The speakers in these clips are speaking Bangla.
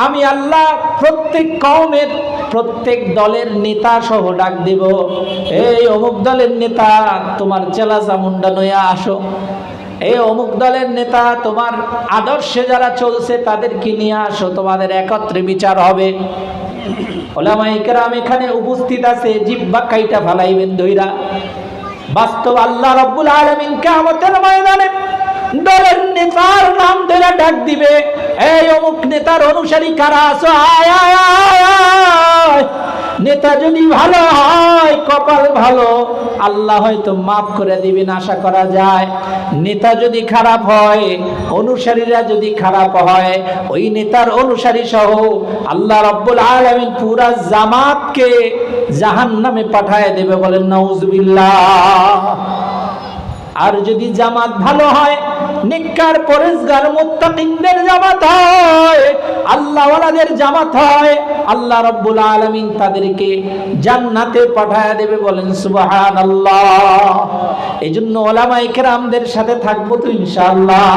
আমি আল্লাহ প্রত্যেক কওমের প্রত্যেক দলের নেতা সহ ডাক দিব, এই অমুক দলের নেতা তোমার চেলা চামুন্ডা নয়া আসো, এই অমুক দলের নেতা তোমার আদর্শে যারা চলছে তাদেরকে নিয়ে আসো, তোমাদের একত্রে বিচার হবে। ওলামায়ে কেরাম এখানে উপস্থিত আছে, জিহ্বা কাইটা ফালাইবেন ধইরা। বাস্তব আল্লাহ রাব্বুল আলামিন কিয়ামতের ময়দানে দলের নেতার নাম ধরে ডাক দিবে, এই অমুক নেতার অনুসারী কারা আছো, আয় আয় আয়। নেতা যদি ভালো হয় কপাল ভালো, আল্লাহ হয়তো মাফ করে দিবেন আশা করা যায়। নেতা যদি খারাপ হয়, অনুসারীরা যদি খারাপ হয়, ওই নেতার অনুসারী সহ আল্লাহ রাব্বুল আলামিন পুরা জামাতকে জাহান্নামে পাঠায় দেবে, বলেন নাউজুবিল্লাহ। আর যদি জামাত ভালো হয়, নেককার পরেজগার মুত্তাকিনদের জামাত হয়, আল্লাহওয়ালাদের জামাত হয়, আল্লাহ রাব্বুল আলামিন তাদেরকে জান্নাতে পাঠায় দেবে, বলেন সুবহানাল্লাহ। এইজন্য ওলামায়ে কেরামদের সাথে থাকবো তো ইনশাআল্লাহ,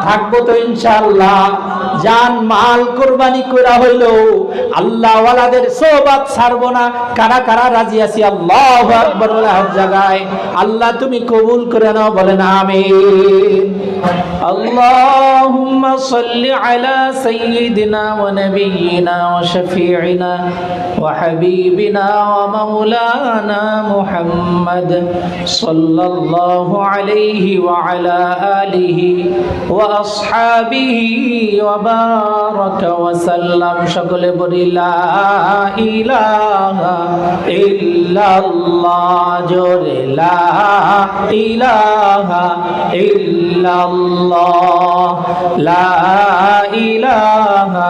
থাকবো তো ইনশাআল্লাহ। জান মাল কুরবানি করা হইলো আল্লাহওয়ালাদের সোহবত ছাড়বো না। কারা কারা রাজি আছি আল্লাহু আকবার জায়গায়? আল্লাহ তুমি কবুল করে নাও, বলেন আমিন। اللهم صل على سيدنا ونبينا وشفيعنا وحبيبنا ومولانا محمد صلى الله عليه وعلى آله وأصحابه وبارك وسلم। সকল বলি লা ইলাহা ইল্লাল্লাহ, জোরে লা ইলাহা ইল্লাল্লাহ, লা ইলাহা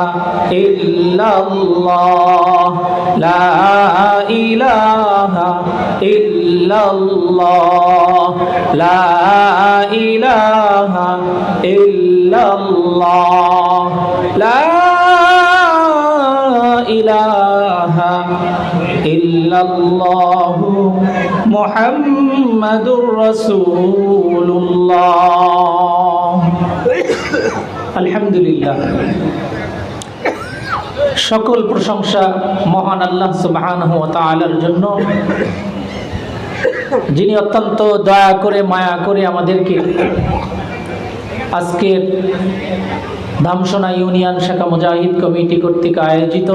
ইল্লাল্লাহ, লা ইলাহা ইল্লাল্লাহ, লা ইলাহা ইল্লাল্লাহ, লা ইলাহা ইল্লাল্লাহ মুহাম্মাদুর রাসূলুল্লাহ। আলহামদুলিল্লাহ, সকল প্রশংসা মহান আল্লাহ সুবহানাহু ওয়া তাআলার জন্য, যিনি অত্যন্ত দয়া করে মায়া করে আমাদেরকে আজকের ধামসোনা ইউনিয়ন শাখা মুজাহিদ কমিটি কর্তৃক আয়োজিত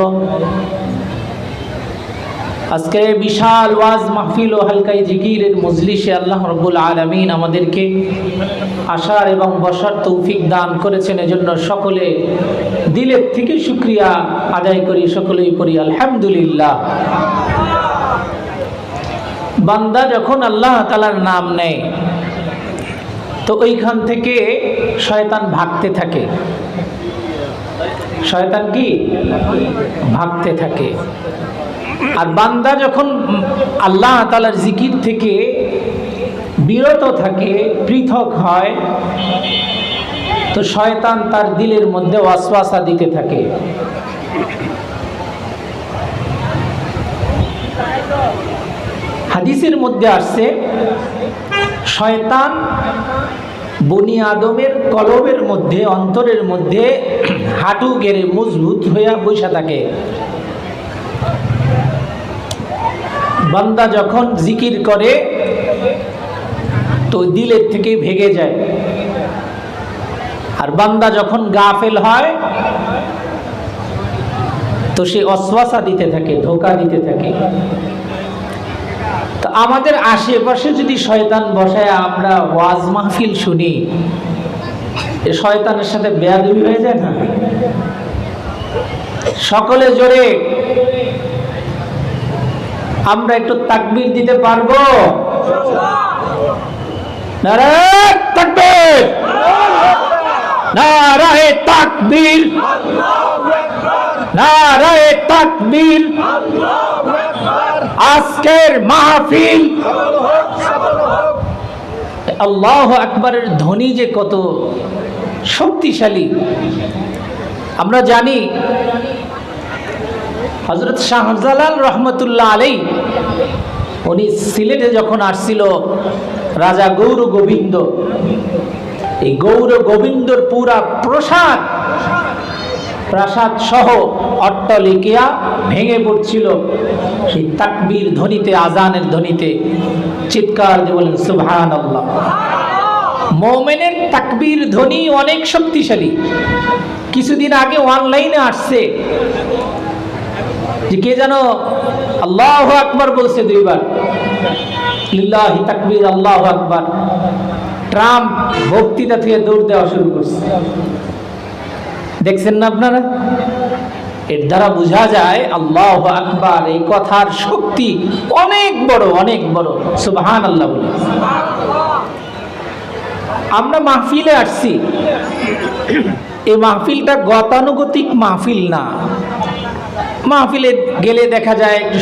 আজকে বিশাল ওয়াজ মাহফিল ও হালকাই জিকিরের মজলিসে আল্লাহ রাব্বুল আলামিন আমাদেরকে আসার এবং বসার তৌফিক দান করেছেন। এজন্য সকলে দিলের থেকে শুকরিয়া আদায় করি, সকলেই পড়ি আলহামদুলিল্লাহ। বান্দা যখন আল্লাহ তাআলার নাম নেয় তো ওইখান থেকে শয়তান ভাগতে থাকে। শয়তান কি ভাগতে থাকে। আর বান্দা যখন আল্লাহ তাআলার জিকির থেকে বিরত থাকে, পৃথক হয়, তো শয়তান তার দিলের মধ্যে ওয়াসওয়াসা দিতে থাকে। হাদিসের মধ্যে আসছে, শয়তান বনি আদমের কলবের মধ্যে, অন্তরের মধ্যে হাঁটু গেড়ে মজবুত হইয়া বসে থাকে। বান্দা যখন জিকির করে তো দিলের থেকে ভেঙে যায়। আর বান্দা যখন গাফেল হয় তো সে ওয়াসওয়াসা দিতে থাকে, ধোঁকা দিতে থাকে। তো আমাদের আশেপাশে যদি শয়তান বসায় আমরা ওয়াজ মাহফিল শুনি, এ শয়তানের সাথে বেয়াদবি হয়ে যায় না? সকলে জোরে আমরা একটু তাকবীর দিতে পারবো? নারায়ে তাকবীর, নারায়ে তাকবীর, নারায়ে তাকবীর। আজকের মাহফিল আল্লাহু আকবারের ধ্বনি যে কত শক্তিশালী আমরা জানি। হযরত শাহজালাল রহমতুল্লাহ আলাইহি উনি সিলেটে যখন আসছিল, রাজা গৌর গোবিন্দ, এই গৌর গোবিন্দর পুরা প্রসাদ প্রাসাদ সহ অট্টালিকা ভেঙে পড়ছিল। সেই তাকবীর ধ্বনিতে, আজানের ধ্বনিতে চিৎকার দিয়ে বলেন সুবহানাল্লাহ। মুমিনের তাকবীর ধ্বনি অনেক শক্তিশালী। কিছুদিন আগে অনলাইনে আসছে যে কে যেন আল্লাহু আকবার বলছে 2 বার, লিল্লাহি তাকবীর আল্লাহু আকবার। ট্রাম্প বক্তৃতা থেকে দৌড় দেওয়া শুরু করছে। দেখছেন না আপনারা? এর দ্বারা বোঝা যায় আল্লাহু আকবার এই কথার শক্তি অনেক বড়, অনেক বড়। সুবহানাল্লাহ বলি। আমরা মাহফিলে আসছি, এই মাহফিলটা গতানুগতিক মাহফিল না। মাহফিলে গেলে দেখা যায় একটু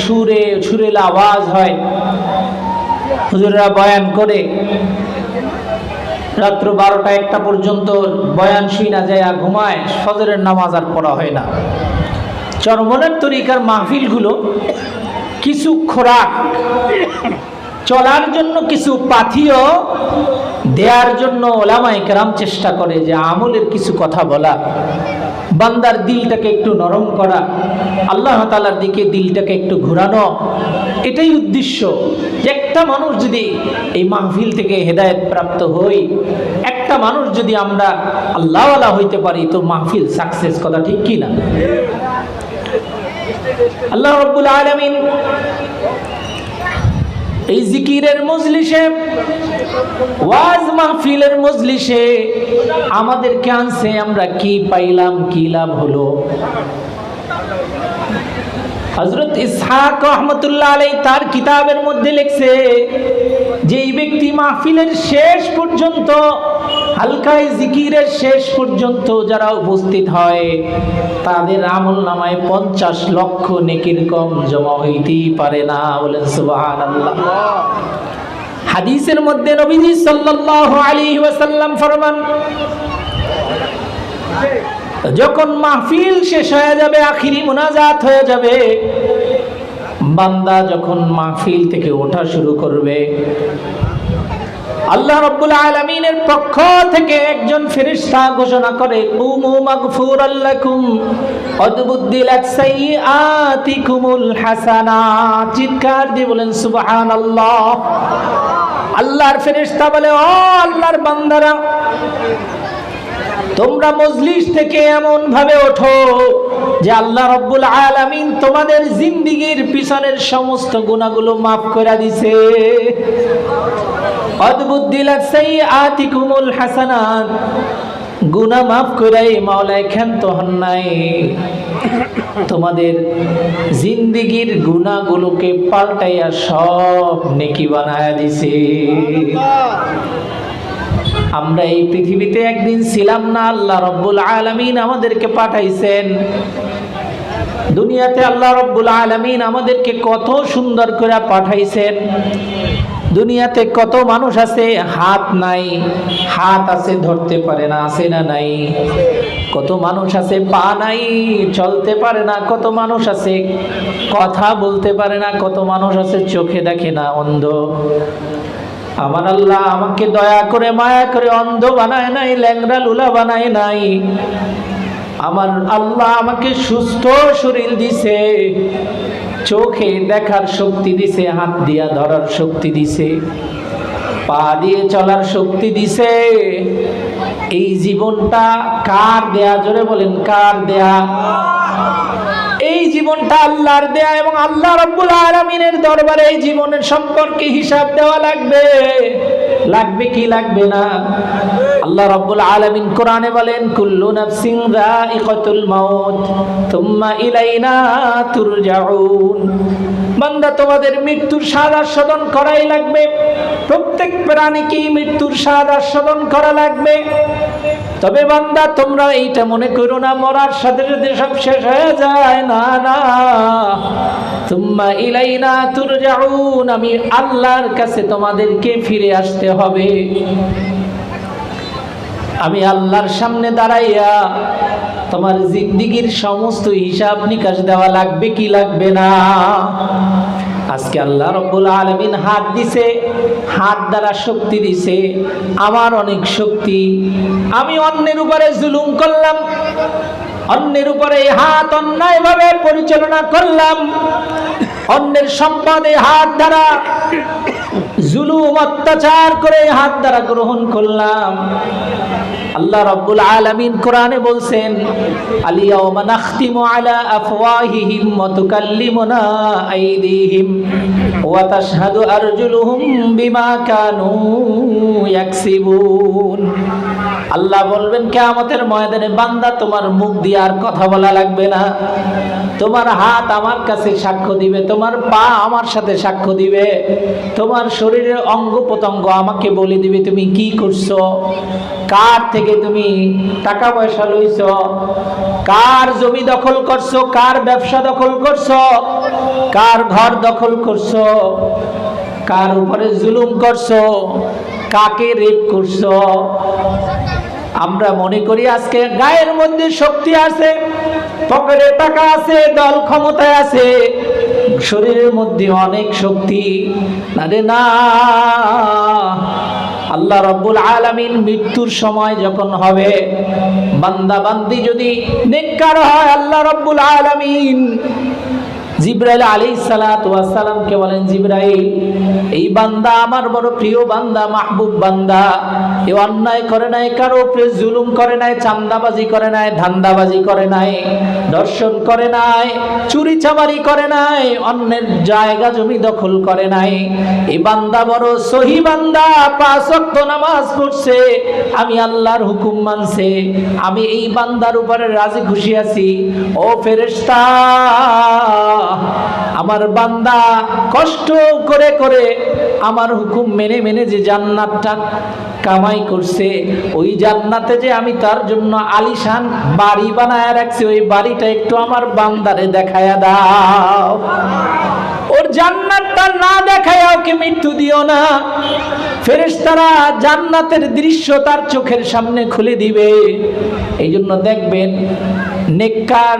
সুরেলা আওয়াজ হয়, হুজুররা বয়ান করে রাত্র 12টা-1টা পর্যন্ত বয়ান শুনা যায়, আর ঘুমায়, ফজরের নামাজ আর পড়া হয় না। চরমনের তরিকার মাহফিলগুলো কিছু খোরাক, চলার জন্য কিছু পাথিও দেওয়ার জন্য ওলামায়ে কেরাম চেষ্টা করে যে আমলের কিছু কথা বলা, বান্দার দিলটাকে একটু নরম করা, আল্লাহ তাআলার দিকে দিলটাকে একটু ঘোরানো। এটাই উদ্দেশ্য যে একটা মানুষ যদি এই মাহফিল থেকে হেদায়েত প্রাপ্ত হই, একটা মানুষ যদি আমরা আল্লাহওয়ালা হইতে পারি, তো মাহফিল সাকসেস। কথা ঠিক কি না? আল্লাহ রাব্বুল আলামিন এই জিকিরের মজলিসে, ওয়াজ মাহফিলের মজলিসে আমাদেরকে আনছে, আমরা কি পাইলাম, কি লাভ হলো? হযরত ইসহাক রাহমাতুল্লাহ আলাইহি তার কিতাবের মধ্যে লিখছে যে এই ব্যক্তি মাহফিলের শেষ পর্যন্ত, হালকায় জিকিরের শেষ পর্যন্ত যারা উপস্থিত হয়, তাদের আমলনামায় 50 লক্ষ নেকির কম জমা হইতেই পারে না। বলেন সুবহানাল্লাহ। হাদিসের মধ্যে নবীজি সাল্লাল্লাহু আলাইহি ওয়াসাল্লাম ফরমান, যখন মাহফিল শেষ হয়ে যাবে, আখিরি মুনাজাত হয়ে যাবে, বান্দা যখন মাহফিল থেকে ওঠা শুরু করবে, আল্লাহ রাব্বুল আলামিনের পক্ষ থেকে একজন ফেরেশতা ঘোষণা করে, কুমু মাগফুরাল লাকুম আদবুদ্দিলাত সাইয়্যাতিকুমুল হাসানাত। চিৎকার দিয়ে বলেন সুবহানাল্লাহ। আল্লাহর ফেরেশতা বলে, ও আল্লাহর বান্দারা, তোমরা মজলিস থেকে এমন ভাবে ওঠো যে আল্লাহ রাব্বুল আলামিন তোমাদের জিন্দেগীর পিছনের সমস্ত গুনাহগুলো মাফ করে দিয়েছে। আদবুদ্দিলাত সাইয়্যাতিকুমুল হাসানাত, গুনাহ মাফ করে মাওলায় ক্ষান্ত হন নাই, তোমাদের জিন্দেগীর গুনাহগুলোকে পাল্টাইয়া সব নেকি বানায়া দিয়েছে। আমরা এই পৃথিবীতে একদিন ছিলাম না, আল্লাহ রাব্বুল আলামিন আমাদেরকে পাঠাইছেন দুনিয়াতে। আল্লাহ রাব্বুল আলামিন আমাদেরকে কত সুন্দর করে পাঠাইছেন। দুনিয়াতে কত মানুষ আছে হাত নাই, হাত আছে ধরতে পারে না, আছে না নাই? কত মানুষ আছে পা নাই, চলতে পারে না। কত মানুষ আছে কথা বলতে পারে না। কত মানুষ আছে চোখে দেখে না, অন্ধ। আমার আল্লাহ আমাকে দয়া করে মায়া করে অন্ধ বানায় নাই, ল্যাংড়া লুলা বানায় নাই। আমার আল্লাহ আমাকে সুস্থ শরীর দিছে, চোখে দেখার শক্তি দিছে, হাত দিয়া ধরার শক্তি দিছে, পা দিয়ে চলার শক্তি দিছে। এই জীবনটা কার দেয়া? জোরে বলেন, কার দেয়া? এই জীবনটা আল্লাহর দেয়া, এবং আল্লাহ রাব্বুল আলামিনের দরবারে এই জীবনের সম্পর্কে হিসাব দেওয়া লাগবে। লাগবে কি লাগবে না? আল্লাহ রাব্বুল আলামিন কোরআনে বলেন, কুল্লু নাফসিন যায়িকাতুল মাউত তুম্মা ইলাইনা তুরজাউন। বান্দা, তোমাদের মৃত্যুর স্বাদ আস্বাদন করাই লাগবে। প্রত্যেক প্রাণীকেই মৃত্যুর স্বাদ আস্বাদন করা লাগবে। তবে বান্দা, তোমরা এইটা মনে করো না মরার সাথে সাথে সব শেষ হয়ে যায়। না না, তুম্মা ইলাইনা তুরজাউন, আমি আল্লাহর কাছে তোমাদেরকে ফিরে আসতে হবে। আমি আল্লাহর সামনে দাঁড়াইয়া তোমার জিন্দেগীর সমস্ত হিসাব নিকাশ দেওয়া লাগবে কি লাগবে না? আজকে আল্লাহ রাব্বুল আলামিন হাত দিছে, হাত দ্বারা শক্তি দিছে। আমার অনেক শক্তি, আমি অন্যের উপরে জুলুম করলাম, অন্যের উপরে এই হাত অন্যায়ভাবে পরিচালনা করলাম, অন্যের সম্পদে হাত দ্বারা জুলুম অত্যাচার করে হাত দ্বারা গ্রহণ করলাম। আল্লাহ রাব্বুল আলামিন কোরআনে বলছেন, আল-ইয়াওমা নাখতিমু আলা আফওয়াহিহিম ওয়া তুকাল্লিমুনা আইদিহিম ওয়া তাশহাদু আরজুলুহুম বিমা কানু ইয়াকসিবুন। আল্লাহ বলবেন কিয়ামতের ময়দানে, বান্দা তোমার মুখ দিয়ে আর কথা বলা লাগবে না, তোমার হাত আমার কাছে সাক্ষ্য দিবে, তোমার পা আমার সাথে সাক্ষ্য দিবে, তোমার শরীরের অঙ্গ প্রত্যঙ্গ আমাকে বলে দিবে তুমি কি করছো, কার থেকে তুমি টাকা পয়সা লইছো, কার জমি দখল করছো, কার ব্যবসা দখল করছো, কার ঘর দখল করছো, কার উপরে জুলুম করছো, কাকে রেপ করছো। আমরা মনে করি আজকে গায়ের মধ্যে শক্তি আছে, পকেটে টাকা আছে, দল ক্ষমতায় আছে, শরীরের মধ্যে অনেক শক্তি। না রে না, আল্লাহ রাব্বুল আলামিন মৃত্যুর সময় যখন হবে, বান্দা বান্দি যদি নেককার হয়, আল্লাহ রাব্বুল আলামিন জিবরাইল আলাইহিস সালাতু ওয়াস সালামকে বলেন, জিবরাইল, এই বান্দা আমার বড় প্রিয় বান্দা, মাহবুব বান্দা, এ অন্যায় করে নাই, কারো উপরে জুলুম করে নাই, চাঁদাবাজি করে নাই, ধান্দাবাজি করে নাই, দর্শন করে নাই, চুরি চামারি করে নাই, অন্যের জায়গা জমি দখল করে নাই, এই বান্দা বড় সহি বান্দা, 5 ওয়াক্ত নামাজ পড়ছে, আমি আল্লাহর হুকুম মানছে, আমি এই বান্দার উপরে রাজি খুশি আছি। ও ফেরেশতা, আমার বান্দা কষ্ট করে করে আমার হুকুম মেনে মেনে যে জান্নাতটা কামাই করছে, ওই জান্নাতে যে আমি তার জন্য আলিশান বাড়ি বানায় রাখছি, ওই বাড়িটা একটু আমার বান্দারে দেখায়া দাও। ওর জান্নাতটা না দেখায় ওকে মৃত্যু দিও না। ফেরেশতারা জান্নাতের দৃশ্য তার চোখের সামনে খুলে দিবে। এই জন্য দেখবেন নেককার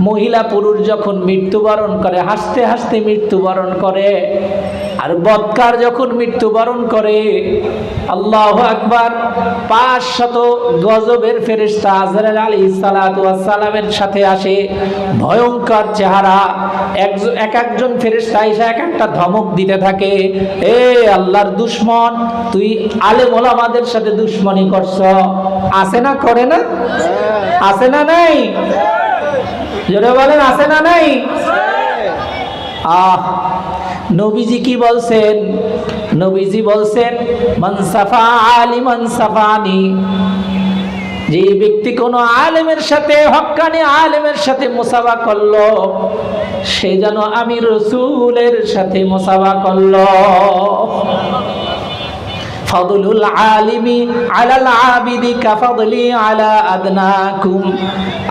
মহিলা পুরুষ যখন মৃত্যুবরণ করে, হাসতে হাসতে মৃত্যুবরণ করে, আর বদকার যখন মৃত্যুবরণ করে, আল্লাহু আকবার, 500 গজবের ফেরেশতা আজরাইল আলাইহিস সালাতু ওয়াস সালামের সাথে আসে, ভয়ঙ্কর চেহারা, এক একজন ফেরেশতা এসে এক একটা ধমক দিতে থাকে, এ আল্লাহর দুশমন, তুই আলেম ওলামাদের সাথে দুশমনি করছ। আছে না, করে না? আছে না নাই? জোরে বলেন, আছে না নাই? নবীজি কি বলছেন? নবীজি বলছেন, মান সাফা আলিমান সাফানি, যে ব্যক্তি কোনো আলেমের সাথে, হক্কানি আলেমের সাথে মুসাফা করলো, সে যেন আমি রাসূলের সাথে মুসাফা করলো। ফাদলুল আলিমি আলাল আবিদি কাফাদলি আলা আদনাকুম।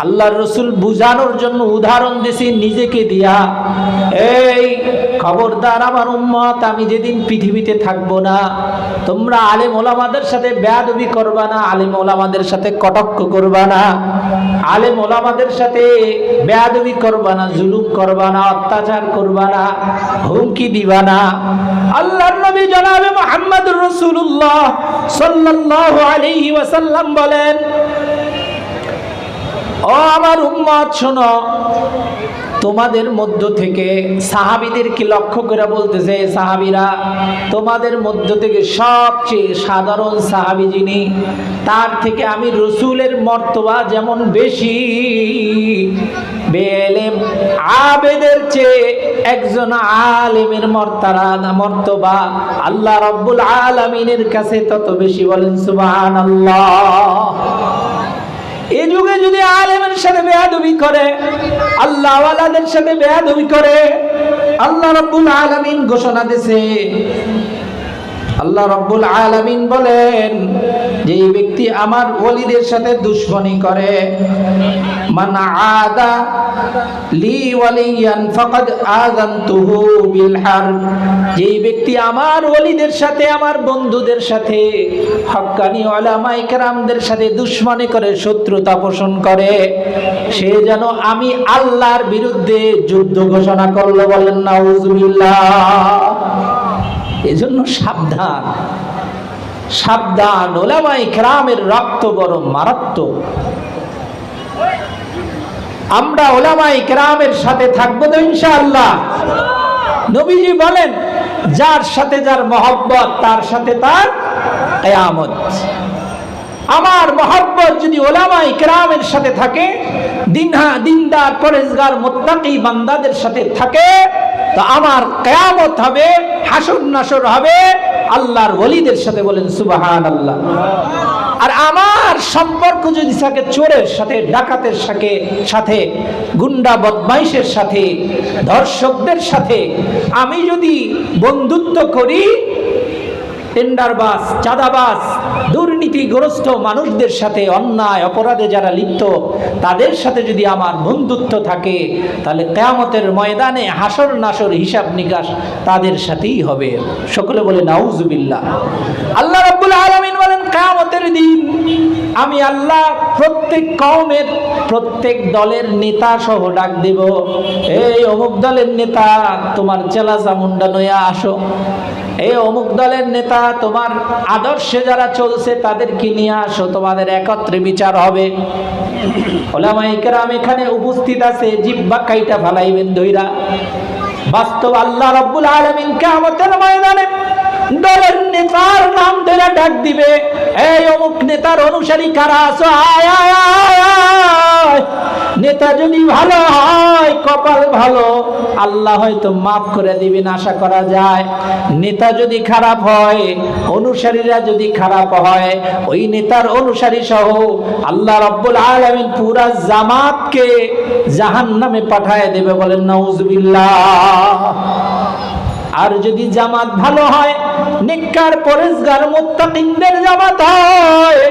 আল্লাহর রাসূল বুঝানোর জন্য উদাহরণ দিয়েছি নিজেকে দিয়া, এই খবরদার আমার উম্মত, আমি যেদিন পৃথিবীতে থাকবো না, তোমরা আলেম ওলামাদের সাথে বেয়াদবি করবা না, আলেম ওলামাদের সাথে কটাক্ষ করবা না, আলেম ওলামাদের সাথে বেয়াদবি করবা না, জুলুম করবা না, অত্যাচার করবা না, হুমকি দিবা না। আল্লাহর নবী জনাবে মুহাম্মদুর রাসূলুল্লাহ সাল্লাল্লাহু আলাইহি ওয়াসাল্লাম বলেন, ও আমার উম্মত শোনো, তোমাদের মধ্য থেকে, সাহাবীদেরকে লক্ষ্য করে বলতেছে, সাহাবীরা, তোমাদের মধ্য থেকে সবচেয়ে সাধারণ সাহাবী যিনি, তার থেকে আমি রাসূলের মর্তবা যেমন বেশি, বেলেম আবেদের চেয়ে একজন আলেমের মর্তবা আল্লাহ রাব্বুল আলামিনের কাছে তত বেশি। বলেন সুবহানাল্লাহ। এই যুগে যদি আলেমের সাথে বেয়াদবি করে, আল্লাহ ওয়ালাদের সাথে বেয়াদবি করে, আল্লাহ রাব্বুল আলামিন ঘোষণা দিয়েছে, আল্লাহ রাব্বুল আলামিন বলেন, যে ব্যক্তি আমার ওলিদের সাথে দুশমনি করে, মান আদা লি ওয়ালিয়ান ফাকাদ আযানতুহু বিল হারব, যে ব্যক্তি আমার ওলিদের সাথে, আমার বন্ধুদের সাথে, হক্কানি উলামায়ে কেরামদের সাথে দুশমনি করে, শত্রুতা পোষণ করে, সে যেন আমি আল্লাহর বিরুদ্ধে যুদ্ধ ঘোষণা করলো। বলেন নাউজুবিল্লাহ। এজন্য সাবধান, সাবধান, উলামায়ে কেরামের রক্ত বড় মারাত্মক। আমরা উলামায়ে কেরামের সাথে থাকবো তো ইনশাআল্লাহ। নবীজি বলেন, যার সাথে যার মহব্বত তার সাথে তার কিয়ামত। আমার মহব্বত যদি উলামায়ে কেরামের সাথে থাকে, দিনদার পরেজগার মুত্তাকি বান্দাদের সাথে থাকে, তো আমার কিয়ামত হবে, হাসর নাসর হবে আল্লাহর ওলিদের সাথে। বলেন সুবহানাল্লাহ। আর আমার সম্পর্ক যদি থাকে চোরের সাথে, ডাকাতের সাথে, গুন্ডা বদমাইশের সাথে, ধর্ষকদের সাথে, আমি যদি বন্ধুত্ব করি, টেন্ডারবাজ, চাঁদাবাজ, দুর্নীতিগ্রস্ত মানুষদের সাথে, অন্যায় অপরাধে যারা লিপ্ত তাদের সাথে যদি আমার বন্ধুত্ব থাকে, তাহলে কিয়ামতের ময়দানে হাসর নাসর হিসাব নিকাশ তাদের সাথেই হবে। সকলে বলে নাউজুবিল্লাহ। আল্লাহ রাব্বুল আলামিন বলেন, কিয়ামতের দিন আমি আল্লাহ প্রত্যেক কওমের প্রত্যেক দলের নেতা সহ ডাক দেব, এই অমুক দলের নেতা তোমার চেলা চামুন্ডা নয়া আসো। এই অমুক দলের নেতা তোমার আদর্শে যারা চলছে তাদেরকে নিয়ে আসো, তোমাদের একত্রে বিচার হবে। উলামায়ে কেরাম এখানে উপস্থিত আছে, জিহ্বা কাইটা ফালাইবেন ধইরা। বাস্তব আল্লাহ রাব্বুল আলামিন কিয়ামতের ময়দানে দলের নেতার নাম ধরে ডাক দিবে, এই অমুক নেতার অনুসারী কারা আছো, আয় আয় আয়। নেতা যদি ভালো হয় কপাল ভালো, আল্লাহ হয়তো মাফ করে দিবেন আশা করা যায়। নেতা যদি খারাপ হয়, অনুসারীরা যদি খারাপ হয়, ওই নেতার অনুসারী সহ আল্লাহ রাব্বুল আলামিন পুরা জামাতকে জাহান্নামে পাঠায় দেবে। বলেন নাউজুবিল্লাহ। আর যদি জামাত ভালো হয়, নেককার পরেজগার মুত্তাকিনদের জামাত হয়,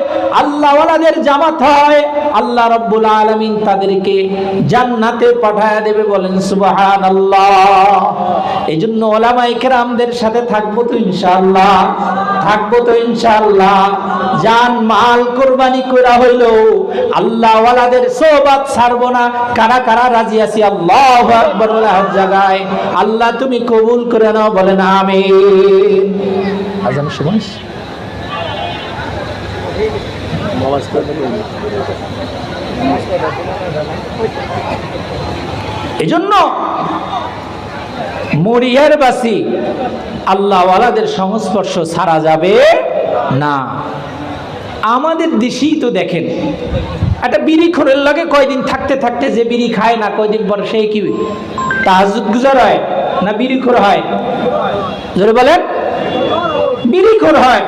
আল্লাহওয়ালাদের জামাত হয়, আল্লাহ রাব্বুল আলামিন তাদেরকে জান্নাতে পাঠায় দেবে। বলেন সুবহানাল্লাহ। এইজন্য উলামায়ে কেরামদের সাথে থাকবো তো ইনশাআল্লাহ, থাকবো তো ইনশাআল্লাহ। জান মাল কুরবানি করা হইলো আল্লাহওয়ালাদের সোহবত ছাড়বো না। কারা কারা রাজি আছি? আল্লাহু আকবার জায়গায়। আল্লাহ তুমি কবুল করে নাও। বলেন আমিন। আজান সময় এজন্য মরিয়ার বাসী আল্লাহওয়ালাদের সংস্পর্শ ছাড়া যাবে না। আমাদের দেশেই তো দেখেন, একটা বিড়ি খোরের লাগে কয়দিন থাকতে থাকতে যে বিড়ি খায় না, কয়দিন পরে সে কি তাহাজ্জুদ গুজার হয় না বিড়ি খোর হয়? জোরে বলেন, বিড়ি খোর হয়।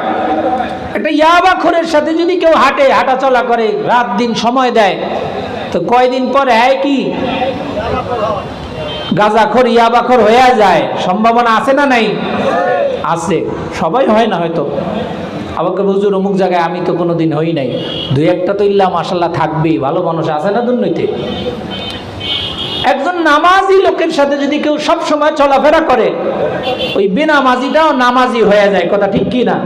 একটা ইয়াবা খোরের সাথে যদি কেউ হাঁটা চলা করে, রাত দিন সময় দেয়, তো কয়দিন পরে কি গাঁজাখোর ইয়াবাখোর হয়ে যায়? সম্ভাবনা আছে না নাই? আছে। সবাই হয় না হয়তো। আমাকে হুজুর অমুক জায়গায় আমি তো কোনোদিন হই নাই, দুই একটা তো ইল্লা মাশাআল্লাহ থাকবেই, ভালো মানুষ আছে না দুর্নীতি। একজন নামাজি লোকের সাথে যদি কেউ সব সময় চলাফেরা করে, ওই বেনামাজিটাও নামাজি হয়ে যায়। কথা ঠিক কি না?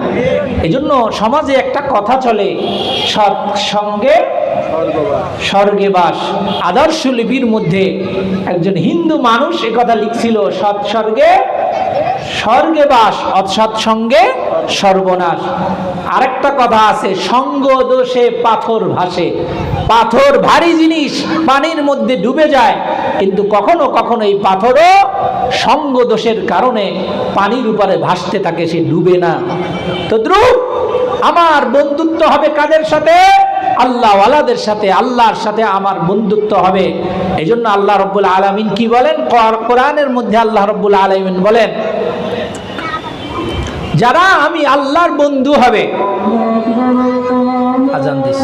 এই জন্য সমাজে একটা কথা চলে, সৎসঙ্গে স্বর্গে বাস। আদর্শ লিপির মধ্যে একজন হিন্দু মানুষ এ কথা লিখছিল, সৎসর্গে স্বর্গে বাস, অসৎসঙ্গে সর্বনাশ। আরেকটা কথা আছে, সঙ্গ দোষে পাথর ভাসে। পাথর ভারী জিনিস, পানির মধ্যে ডুবে যায়, কিন্তু কখনো কখনো এই পাথরও সঙ্গ দোষের কারণে পানির উপরে ভাসতে থাকে, সে ডুবে না। তো দ্রুপ আমার বন্ধুত্ব হবে কাদের সাথে? আল্লাহওয়ালাদের সাথে। আল্লাহর সাথে আমার বন্ধুত্ব হবে। এই জন্য আল্লাহ রাব্বুল আলামিন কি বলেন? কোরআনের মধ্যে আল্লাহ রাব্বুল আলামিন বলেন, যারা আমি আল্লাহর বন্ধু হবে, আজান দিস,